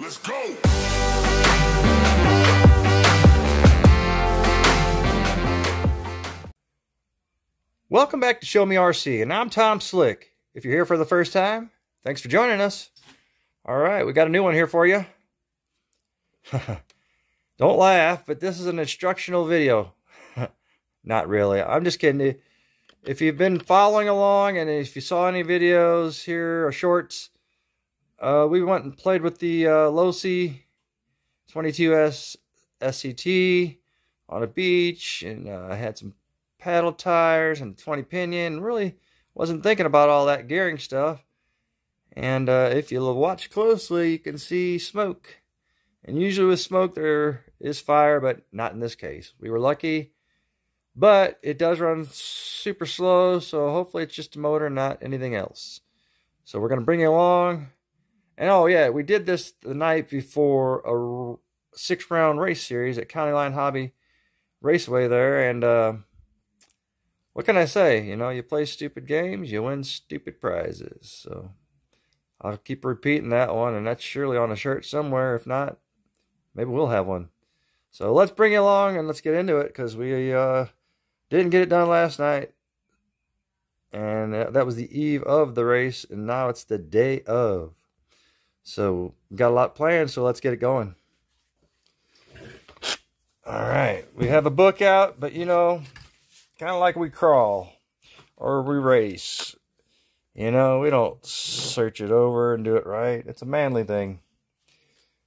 Let's go! Welcome back to Show Me RC, and I'm Tom Slick. If you're here for the first time, thanks for joining us. All right, we got a new one here for you. Don't laugh, but this is an instructional video. Not really. I'm just kidding. If you've been following along, and if you saw any videos here or shorts, we went and played with the LOSI 22S SCT on a beach, and had some paddle tires and 20 pinion. Really wasn't thinking about all that gearing stuff. And if you watch closely, you can see smoke. And usually with smoke there is fire, but not in this case. We were lucky, but it does run super slow, so hopefully it's just a motor, not anything else. So we're going to bring you along. And oh yeah, we did this the night before a 6-round race series at County Line Hobby Raceway there, and what can I say? You know, you play stupid games, you win stupid prizes. So I'll keep repeating that one, and that's surely on a shirt somewhere. If not, maybe we'll have one. So let's bring you along and let's get into it, because we didn't get it done last night. And that was the eve of the race, and now it's the day of. So we got a lot planned, so let's get it going. All right, we have a book out, but you know, kind of like we crawl or we race. You know, we don't search it over and do it right. It's a manly thing.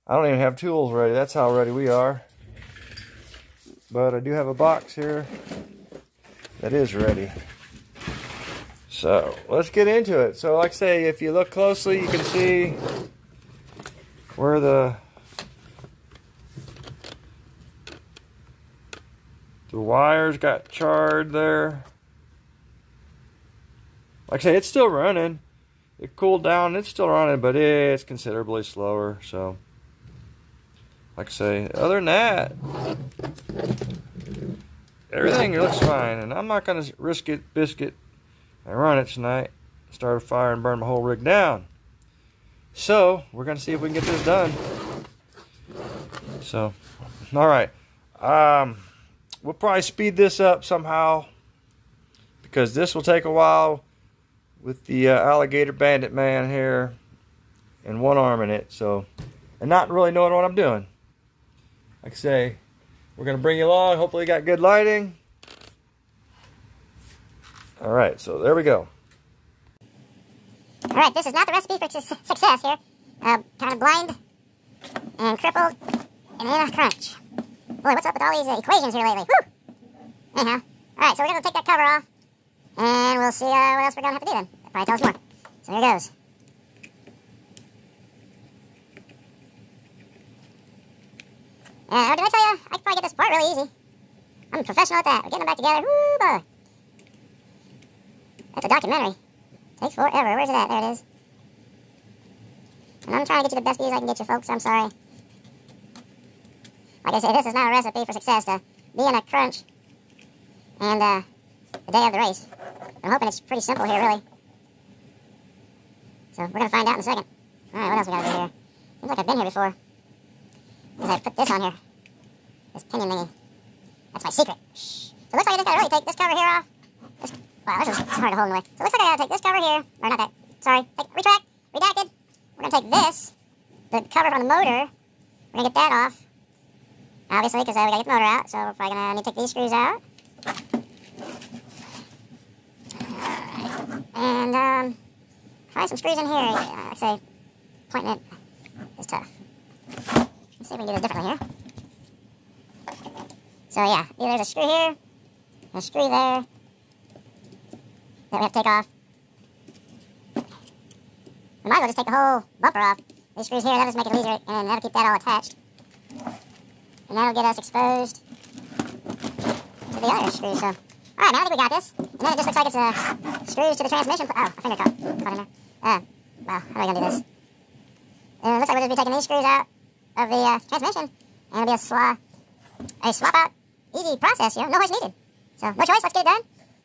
I don't even have tools ready. That's how ready we are. But I do have a box here that is ready. So let's get into it. So like I say, if you look closely, you can see where the wires got charred there. Like I say, it's still running. It cooled down, it's still running, but it's considerably slower. So, like I say, other than that, everything looks fine. And I'm not going to risk it, biscuit, and run it tonight. Start a fire and burn my whole rig down. So, we're going to see if we can get this done. So, alright. We'll probably speed this up somehow, because this will take a while with the alligator bandit man here and one arm in it. So, and not really knowing what I'm doing. Like I say, we're going to bring you along. Hopefully you got good lighting. Alright, so there we go. Alright, this is not the recipe for success here. Kind of blind and crippled and in a crunch. Boy, what's up with all these equations here lately? Whew! Anyhow, alright, so we're going to take that cover off, and we'll see what else we're going to have to do then. It'll probably tell us more. So here goes. Did I tell you, I could probably get this apart really easy. I'm a professional at that. We're getting them back together. Woo, boy. That's a documentary. Takes forever. Where's it at? There it is. And I'm trying to get you the best views I can get you, folks. I'm sorry. Like I say, this is not a recipe for success to be in a crunch and the day of the race. I'm hoping it's pretty simple here, really. So we're going to find out in a second. Alright, what else we got to do here? Seems like I've been here before. Because I put this on here. This pinion thingy. That's my secret. Shh. So it looks like I just got to really take this cover here off. Wow, this is hard to hold in the way. So it looks like I got to take this cover here. Or not that. Sorry. Retract. Redacted. We're going to take this, the cover on the motor. We're going to get that off. Obviously, because we got to get the motor out, so we're probably going to need to take these screws out. Alright. And, try some screws in here. Like I say, pointing it is tough. Let's see if we can do this differently here. So, yeah, there's a screw here, a screw there, that we have to take off. We might as well just take the whole bumper off. These screws here, that'll just make it easier, and that'll keep that all attached. And that'll get us exposed to the other screws. So, alright, man, I think we got this. And then it just looks like it's screws to the transmission. Oh, a finger caught in there. Wow, how are we going to do this? And it looks like we'll just be taking these screws out of the transmission. And it'll be a swap out, easy process, you know, no horse needed. So, no choice, let's get it done.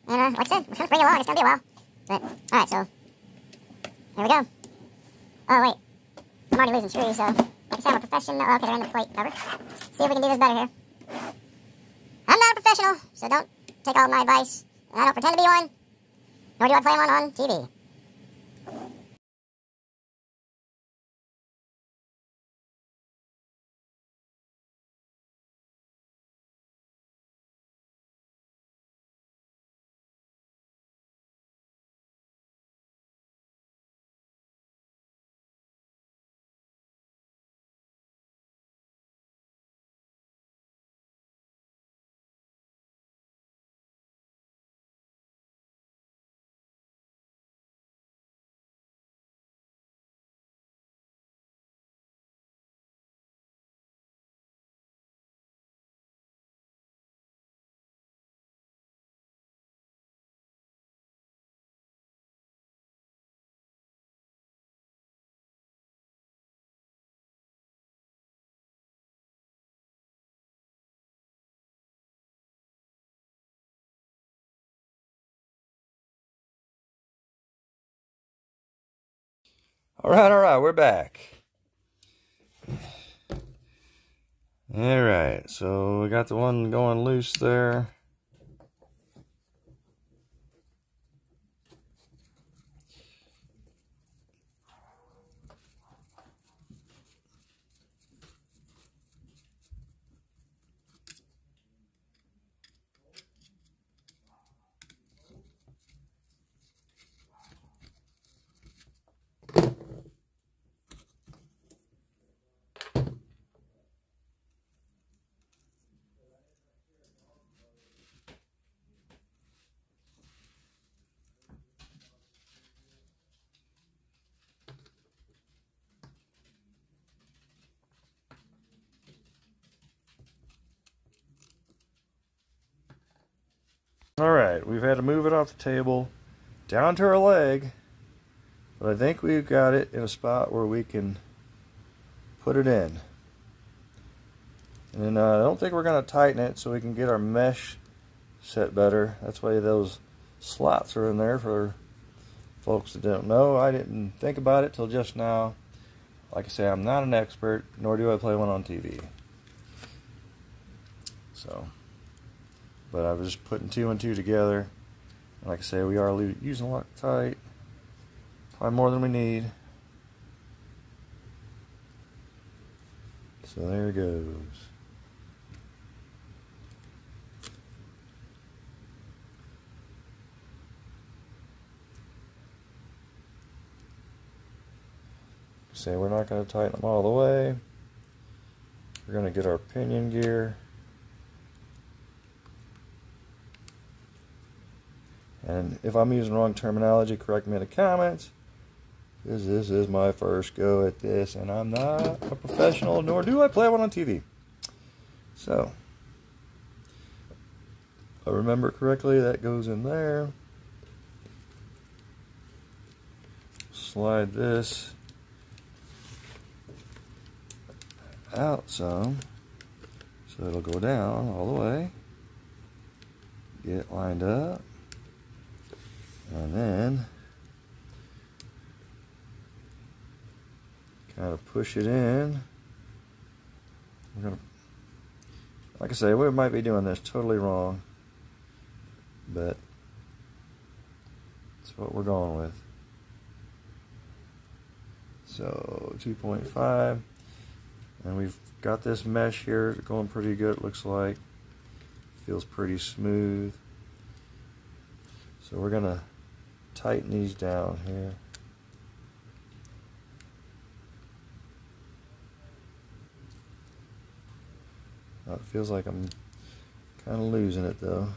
And like I said, we're going to bring it along. It's going to be a while. But, alright, so, here we go. Oh, wait. I'm already losing screws, so, like I say I'm a professional. Oh, okay, they're in the plate cover. See if we can do this better here. I'm not a professional, so don't take all my advice. And I don't pretend to be one, nor do I play one on TV. All right, we're back. All right, so we got the one going loose there. All right, we've had to move it off the table down to our leg, but I think we've got it in a spot where we can put it in. And then I don't think we're going to tighten it so we can get our mesh set better. That's why those slots are in there for folks that don't know. I didn't think about it till just now. Like I say, I'm not an expert, nor do I play one on TV. So, but I was just putting 2 and 2 together. And like I say, we are using Loctite, probably more than we need. So there it goes. Say we're not going to tighten them all the way. We're going to get our pinion gear. And if I'm using wrong terminology, correct me in the comments, because this is my first go at this, and I'm not a professional, nor do I play one on TV. So, if I remember correctly, that goes in there. Slide this out some, so it'll go down all the way. Get it lined up. And then kind of push it in. We're gonna, like I say, we might be doing this totally wrong, but that's what we're going with. So 2.5, and we've got this mesh here going pretty good, it looks like. Feels pretty smooth. So we're gonna tighten these down here. It feels like I'm kind of losing it though.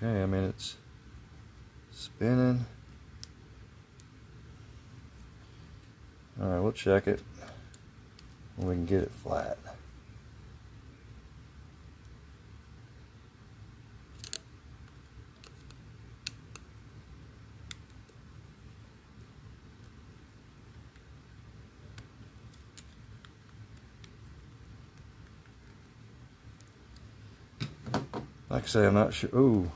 Okay, I mean it's spinning. Alright, we'll check it when we can get it flat. Like I say, I'm not sure. Ooh.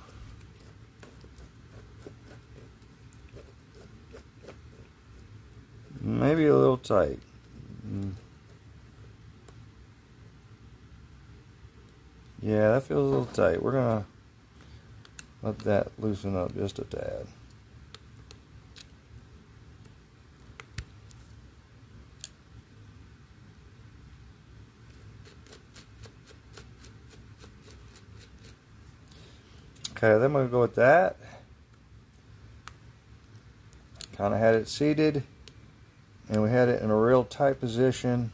Maybe a little tight. Yeah, that feels a little tight. We're gonna let that loosen up just a tad. Okay, then we'll go with that. Kind of had it seated, and we had it in a real tight position.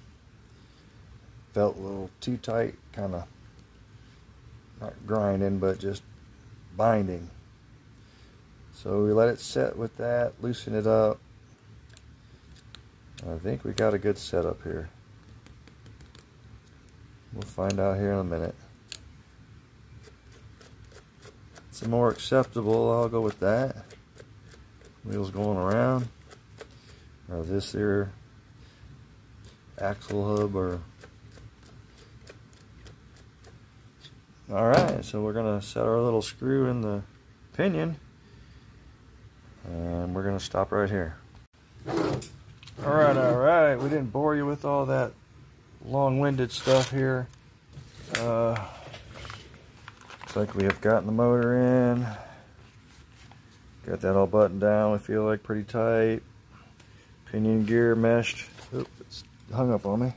Felt a little too tight, kind of not grinding, but just binding. So we let it set with that, loosen it up. I think we got a good setup here. We'll find out here in a minute. Some more acceptable, I'll go with that. Wheels going around. Or this here axle hub or... Alright, so we're going to set our little screw in the pinion. And we're going to stop right here. Alright, we didn't bore you with all that long-winded stuff here. Looks like we have gotten the motor in. Got that all buttoned down, we feel like pretty tight. Pinion gear meshed. Oop, it's hung up on me.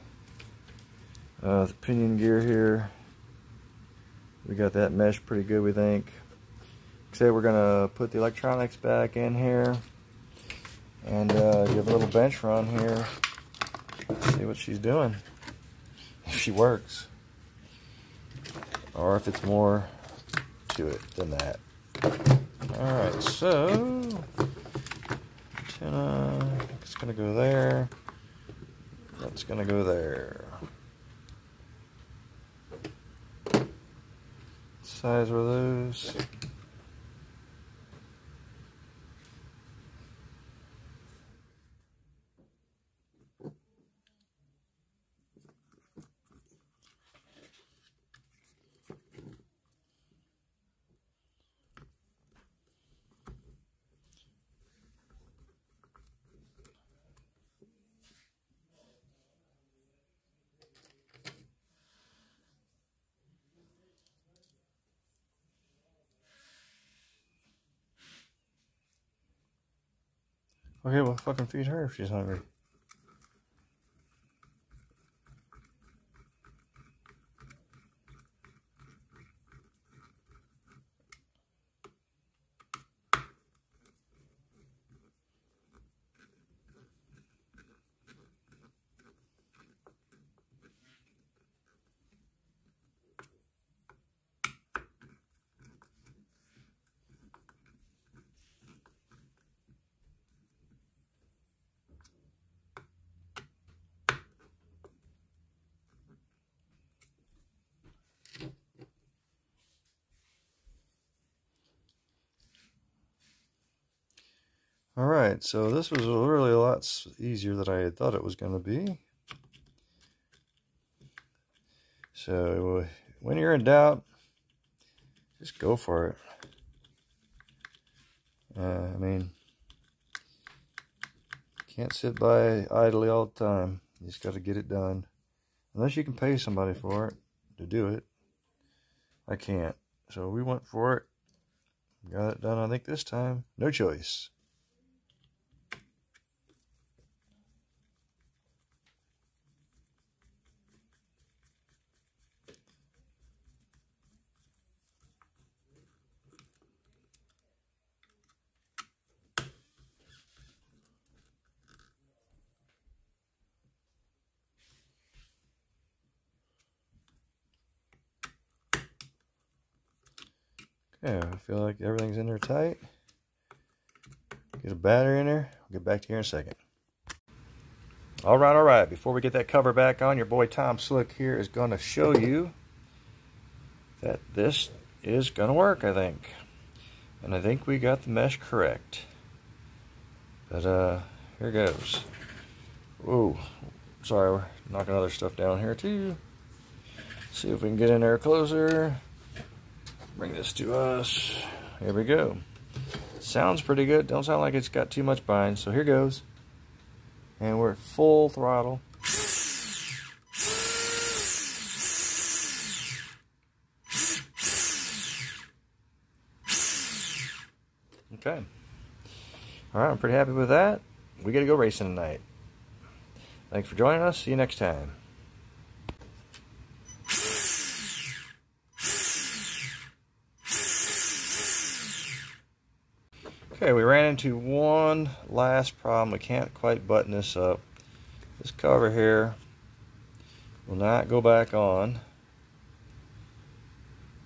The pinion gear here, we got that meshed pretty good, we think. Say we're gonna put the electronics back in here and give a little bench run here. See what she's doing. If she works, or if it's more to it than that. Alright, so antenna, it's gonna go there. That's gonna go there. What size were those? Okay, we'll fucking feed her if she's hungry. Alright, so this was really a lot easier than I had thought it was going to be. So, when you're in doubt, just go for it. I mean, can't sit by idly all the time. You just got to get it done. Unless you can pay somebody for it to do it. I can't. So we went for it. Got it done, I think, this time. No choice. Okay, I feel like everything's in there tight. Get a battery in there. I'll get back to you in a second. Alright. Before we get that cover back on, your boy Tom Slick here is going to show you that this is going to work, I think. And I think we got the mesh correct. But, here goes. Whoa. Sorry, we're knocking other stuff down here, too. See if we can get in there closer. Bring this to us. Here we go. Sounds pretty good. Don't sound like it's got too much bind. So here goes. And we're at full throttle. Okay. All right, I'm pretty happy with that. We got to go racing tonight. Thanks for joining us. See you next time. Okay, we ran into one last problem. We can't quite button this up. This cover here will not go back on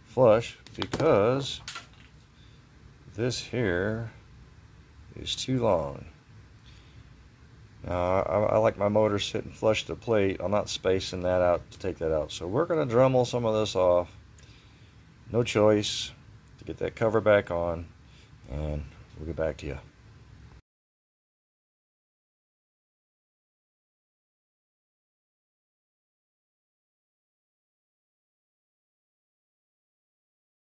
flush because this here is too long. Now, I like my motor sitting flush to the plate. I'm not spacing that out to take that out. So we're going to Dremel some of this off. No choice to get that cover back on, and we'll get back to you.